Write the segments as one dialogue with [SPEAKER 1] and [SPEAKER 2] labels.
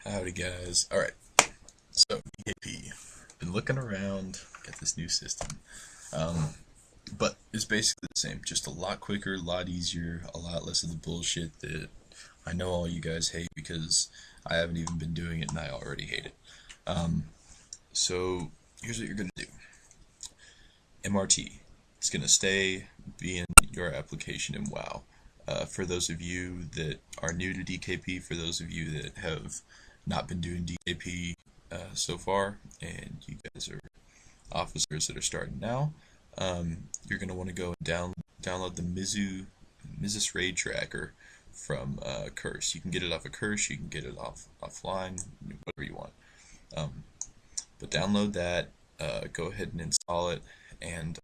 [SPEAKER 1] Howdy guys. Alright, so DKP. Been looking around, got this new system. Um, but it's basically the same, just a lot quicker, a lot easier, a lot less of the bullshit that I know all you guys hate because I haven't even been doing it and I already hate it. Um, so here's what you're gonna do. MRT. It's gonna stay being your application in WoW. For those of you that are new to DKP, for those of you that have not been doing DKP so far, and you guys are officers that are starting now, you're going to want to go and download the Mizus Raid Tracker from Curse. You can get it off of Curse, you can get it offline, whatever you want. Um, but download that, go ahead and install it, and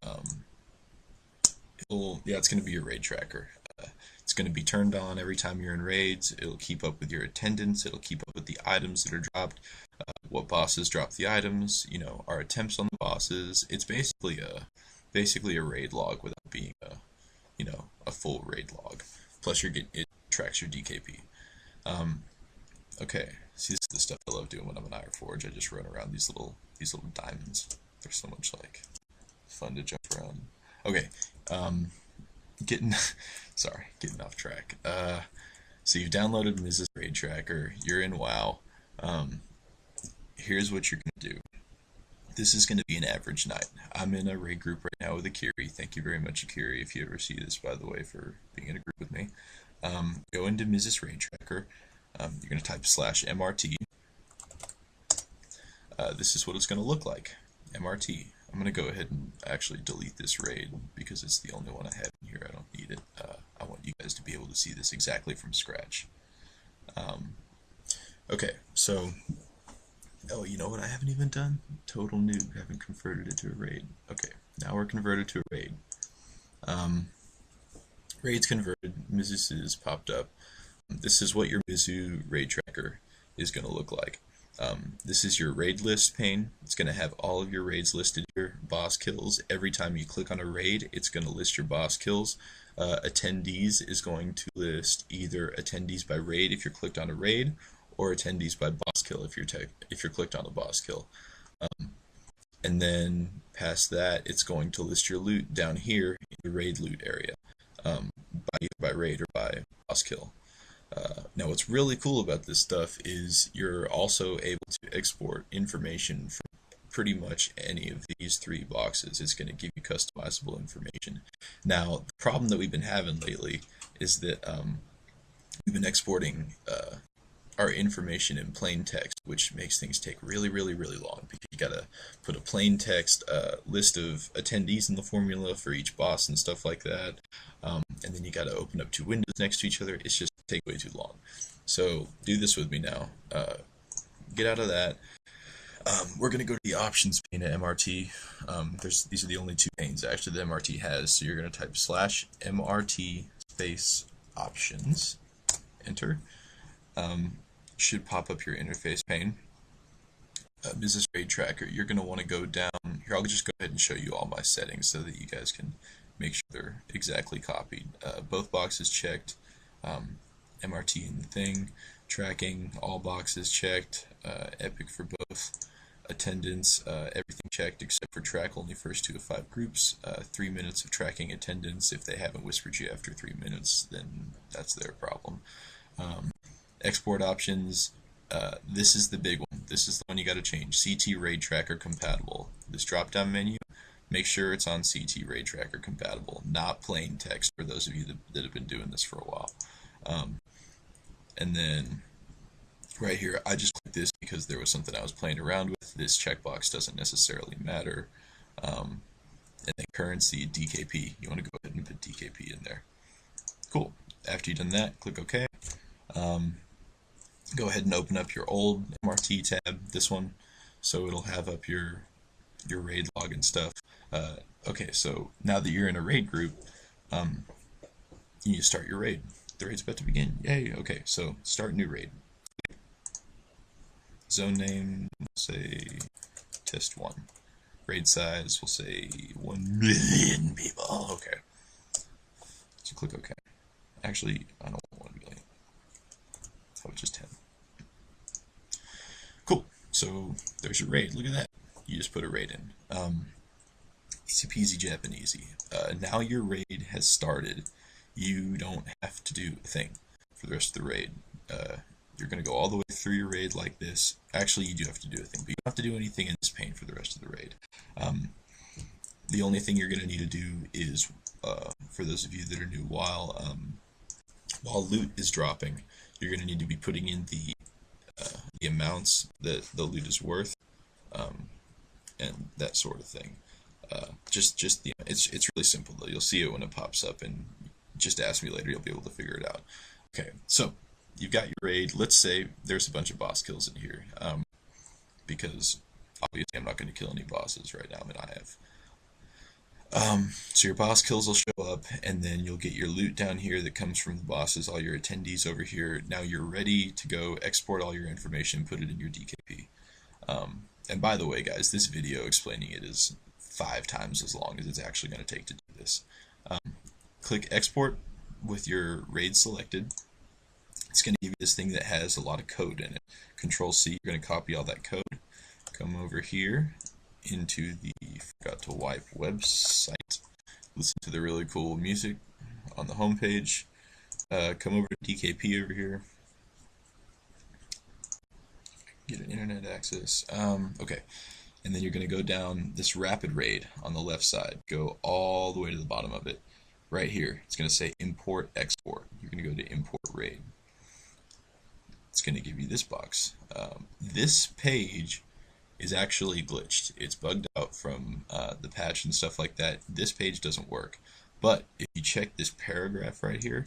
[SPEAKER 1] it's going to be your raid tracker. It's going to be turned on every time you're in raids. It'll keep up with your attendance. It'll keep up with the items that are dropped, what bosses drop the items, our attempts on the bosses. It's basically a raid log without being a full raid log. Plus, it tracks your DKP. Okay, see, this is the stuff I love doing when I'm in Iron Forge. I just run around these little diamonds. They're so much fun to jump around. Okay, getting getting off track. So you've downloaded Mrs. Raid Tracker. You're in WoW. Here's what you're gonna do. This is gonna be an average night. I'm in a raid group right now with Akiri. Thank you very much, Akiri, if you ever see this, by the way, for being in a group with me. Go into Mrs. Raid Tracker. You're gonna type /MRT. This is what it's gonna look like. MRT. I'm going to go ahead and actually delete this raid because it's the only one I have in here. I don't need it. I want you guys to be able to see this exactly from scratch. Okay, so, oh, you know what I haven't even done? Total noob, haven't converted it to a raid. Okay, now we're converted to a raid. Raid's converted, Mizu is popped up. This is what your Mizu raid tracker is going to look like. This is your raid list pane. It's going to have all of your raids listed here, boss kills. Every time you click on a raid, it's going to list your boss kills. Attendees is going to list either attendees by raid if you're clicked on a raid, or attendees by boss kill if you're clicked on a boss kill. And then past that, it's going to list your loot down here in the raid loot area, by raid or by boss kill. Now, what's really cool about this stuff is you're also able to export information from pretty much any of these three boxes. It's going to give you customizable information. Now, the problem that we've been having lately is that we've been exporting our information in plain text, which makes things take really, really, really long because you got to put a plain text list of attendees in the formula for each boss and stuff like that. And then you got to open up two windows next to each other. It's just take way too long. So do this with me now. Get out of that. We're going to go to the options pane at MRT. These are the only two panes actually the MRT has. So you're going to type /MRT space options, enter. Should pop up your interface pane. Business Raid Tracker, you're going to want to go down here. I'll just go ahead and show you all my settings so that you guys can make sure they're exactly copied. Both boxes checked. MRT in the thing, tracking, all boxes checked, Epic for both, attendance, everything checked except for track only first 2 of 5 groups, 3 minutes of tracking attendance. If they haven't whispered you after 3 minutes, then that's their problem. Export options, this is the big one. This is the one you got to change. CT Raid Tracker compatible. This drop down menu, make sure it's on CT Raid Tracker compatible, not plain text for those of you that have been doing this for a while. And then right here, I just clicked this because there was something I was playing around with. This checkbox doesn't necessarily matter. And then currency, DKP. You want to go ahead and put DKP in there. Cool. After you've done that, click OK. Go ahead and open up your old MRT tab, this one, so it'll have up your raid log and stuff. Okay, so now that you're in a raid group, you need to start your raid. The raid's about to begin. Yay! Okay, so start new raid. Zone name, we'll say test 1. Raid size, we'll say 1 million people. Okay. So click OK. Actually, I don't want 1 million. How about just 10? So there's your raid. Look at that. You just put a raid in. Easy peasy Japanesey. Now your raid has started. You don't have to do a thing for the rest of the raid. You're going to go all the way through your raid like this. Actually, you do have to do a thing, but you don't have to do anything in this pane for the rest of the raid. The only thing you're going to need to do is, for those of you that are new, while loot is dropping, you're going to need to be putting in the amounts that the loot is worth, and that sort of thing. It's really simple though. You'll see it when it pops up, and just ask me later. You'll be able to figure it out. Okay, so you've got your raid. Let's say there's a bunch of boss kills in here, because obviously I'm not going to kill any bosses right now. I mean, I have. So your boss kills will show up, and then you'll get your loot down here that comes from the bosses, all your attendees over here. Now you're ready to go export all your information, put it in your DKP. And by the way, guys, this video explaining it is 5 times as long as it's actually going to take to do this. Click export with your raid selected. It's going to give you this thing that has a lot of code in it. Control C, you're going to copy all that code. Come over here into the Forgot to Wipe website. Listen to the really cool music on the home page. Come over to DKP over here. Get an internet access. Okay. And then you're going to go down this rapid raid on the left side. Go all the way to the bottom of it. Right here, it's going to say import export. You're going to go to import raid. It's going to give you this box. This page is actually glitched. It's bugged out from the patch and stuff like that. This page doesn't work. But if you check this paragraph right here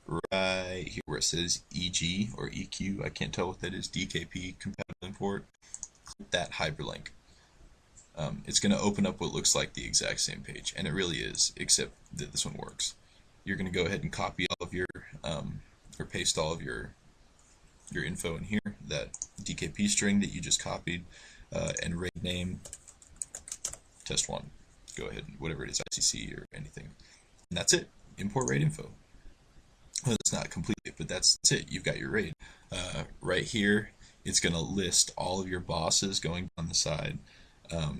[SPEAKER 1] where it says EG or EQ, I can't tell what that is, DKP compatible import, click that hyperlink. It's going to open up what looks like the exact same page, and it really is, except that this one works. You're going to go ahead and copy all of your, or paste all of your info in here, that DKP string that you just copied, and raid name, test1. Go ahead, whatever it is, ICC or anything. And that's it. Import raid info. Well, it's not completely, but that's it. You've got your raid. Right here, it's going to list all of your bosses going down the side.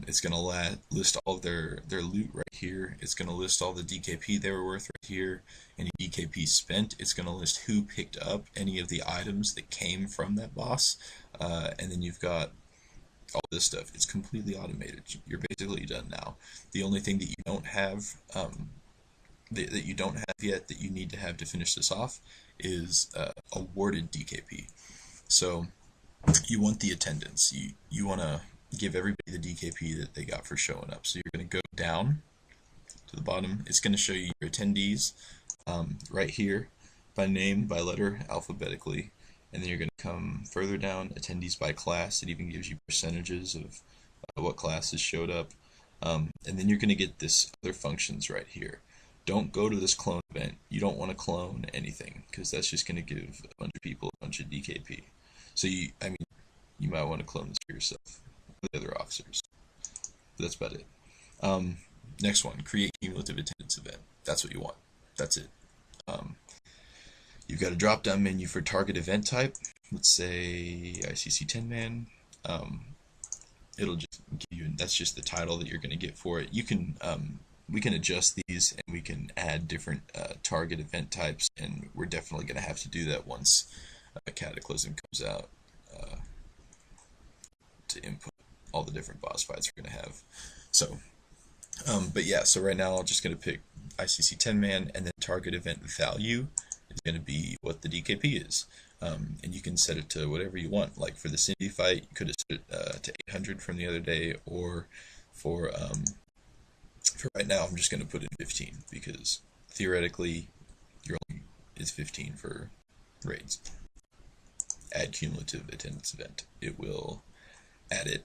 [SPEAKER 1] It's going to list all of their loot right here. It's going to list all the DKP they were worth right here. Any DKP spent. It's going to list who picked up any of the items that came from that boss. And then you've got all this stuff. It's completely automated. You're basically done now. The only thing that you don't have, that you don't have yet, that you need to have to finish this off, is awarded DKP. So you want the attendance. You want to give everybody the DKP that they got for showing up. So you're going to go down to the bottom. It's going to show you your attendees right here, by name, by letter, alphabetically. And then you're going to come further down, attendees by class. It even gives you percentages of what classes showed up. And then you're going to get this other functions right here. Don't go to this clone event. You don't want to clone anything, because that's just going to give a bunch of people a bunch of DKP. So you might want to clone this for yourself, the other officers. But that's about it. Next one, create cumulative attendance event. That's what you want. That's it. You've got a drop-down menu for target event type. Let's say ICC 10-man. It'll just give you, that's just the title that you're going to get for it. You can, we can adjust these, and we can add different target event types, and we're definitely going to have to do that once Cataclysm comes out, to input all the different boss fights we're going to have. So, but yeah, so right now I'm just going to pick ICC 10-man, and then target event value is going to be what the DKP is. And you can set it to whatever you want. Like for the Cindy fight, you could have set it to 800 from the other day, or for right now, I'm just going to put in 15, because theoretically, it's 15 for raids. Add cumulative attendance event. It will add it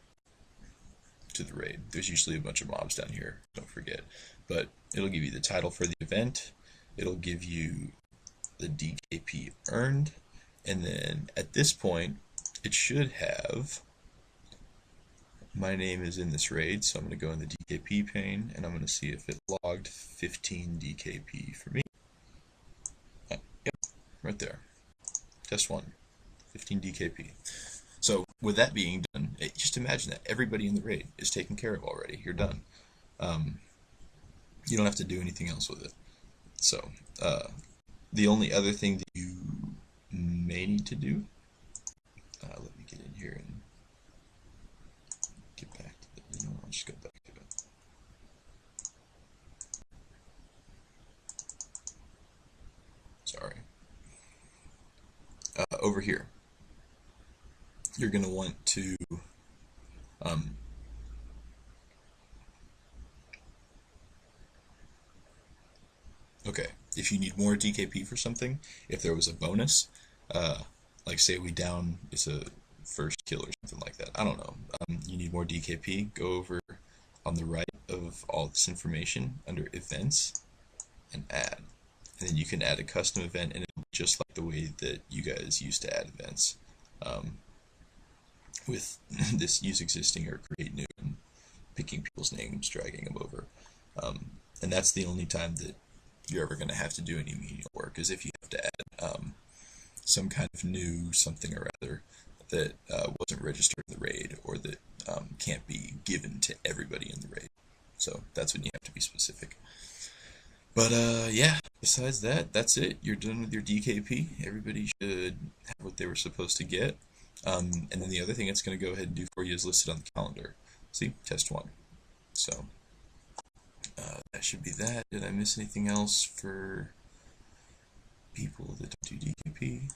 [SPEAKER 1] to the raid. There's usually a bunch of mobs down here, don't forget. But it'll give you the title for the event. It'll give you the DKP earned. And then at this point, it should have, my name is in this raid, so I'm going to go in the DKP pane, and I'm going to see if it logged 15 DKP for me. Yep, right there. Test 1, 15 DKP. So with that being done, just imagine that everybody in the raid is taken care of already. You're done. Um, you don't have to do anything else with it. So the only other thing that you may need to do, let me get in here and get back to the, no, I'll just go back to it. Sorry. Over here, you're going to want to um, okay, if you need more DKP for something, if there was a bonus, uh, like say we down, it's a first kill or something like that. I don't know. You need more DKP, go over on the right of all this information under events and add. And then you can add a custom event, and it'll be just like the way that you guys used to add events. Um, with this use existing or create new, and picking people's names, dragging them over. And that's the only time that you're ever going to have to do any menial work, is if you have to add some kind of new something or other that wasn't registered in the raid, or that can't be given to everybody in the raid. So that's when you have to be specific. But yeah, besides that, that's it. You're done with your DKP. Everybody should have what they were supposed to get. And then the other thing it's going to go ahead and do for you is listed on the calendar. See, test one. So that should be that. Did I miss anything else for people that don't do DKP?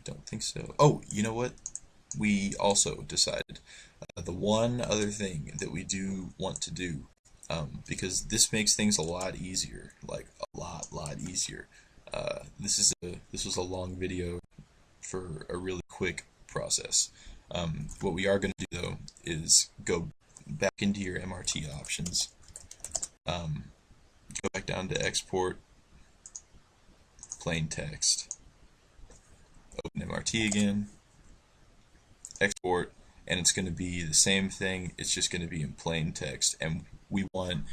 [SPEAKER 1] Don't think so. Oh, you know what? We also decided the one other thing that we do want to do, because this makes things a lot easier, like a lot easier. This was a long video for a really quick process. What we are going to do though is go back into your MRT options, go back down to export, plain text, open MRT again, export, and it's going to be the same thing. It's just going to be in plain text, and we want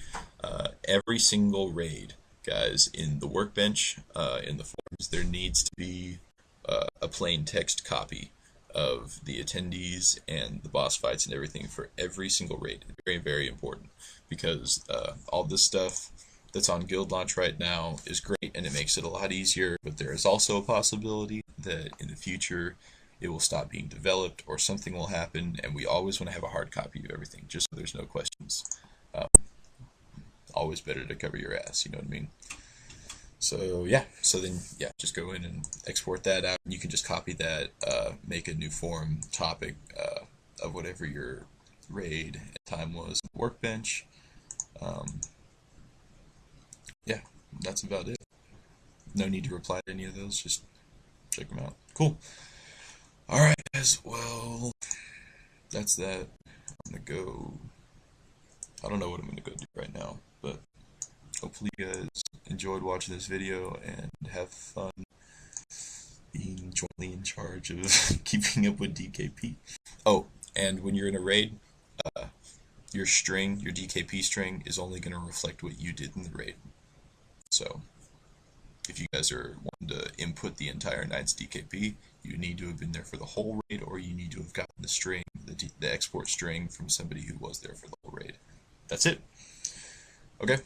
[SPEAKER 1] every single raid, guys, in the workbench, in the forums, there needs to be a plain text copy of the attendees and the boss fights and everything for every single raid. Very, very important, because all this stuff that's on Guild Launch right now is great, and it makes it a lot easier, but there is also a possibility that in the future it will stop being developed, or something will happen, and we always want to have a hard copy of everything, just so there's no questions. Always better to cover your ass, you know what I mean? So yeah, so then yeah, just go in and export that out, and you can just copy that, make a new forum topic of whatever your raid at time was, workbench. Yeah, that's about it. No need to reply to any of those, just check them out. Cool. Alright guys, well, that's that. I'm gonna go, I don't know what I'm gonna go do right now, but hopefully you guys enjoyed watching this video and have fun being jointly in charge of keeping up with DKP. Oh, and when you're in a raid, your string, your DKP string, is only going to reflect what you did in the raid. So if you guys are wanting to input the entire night's DKP, you need to have been there for the whole raid, or you need to have gotten the string, the export string, from somebody who was there for the whole raid. That's it. Okay,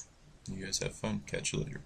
[SPEAKER 1] you guys have fun. Catch you later.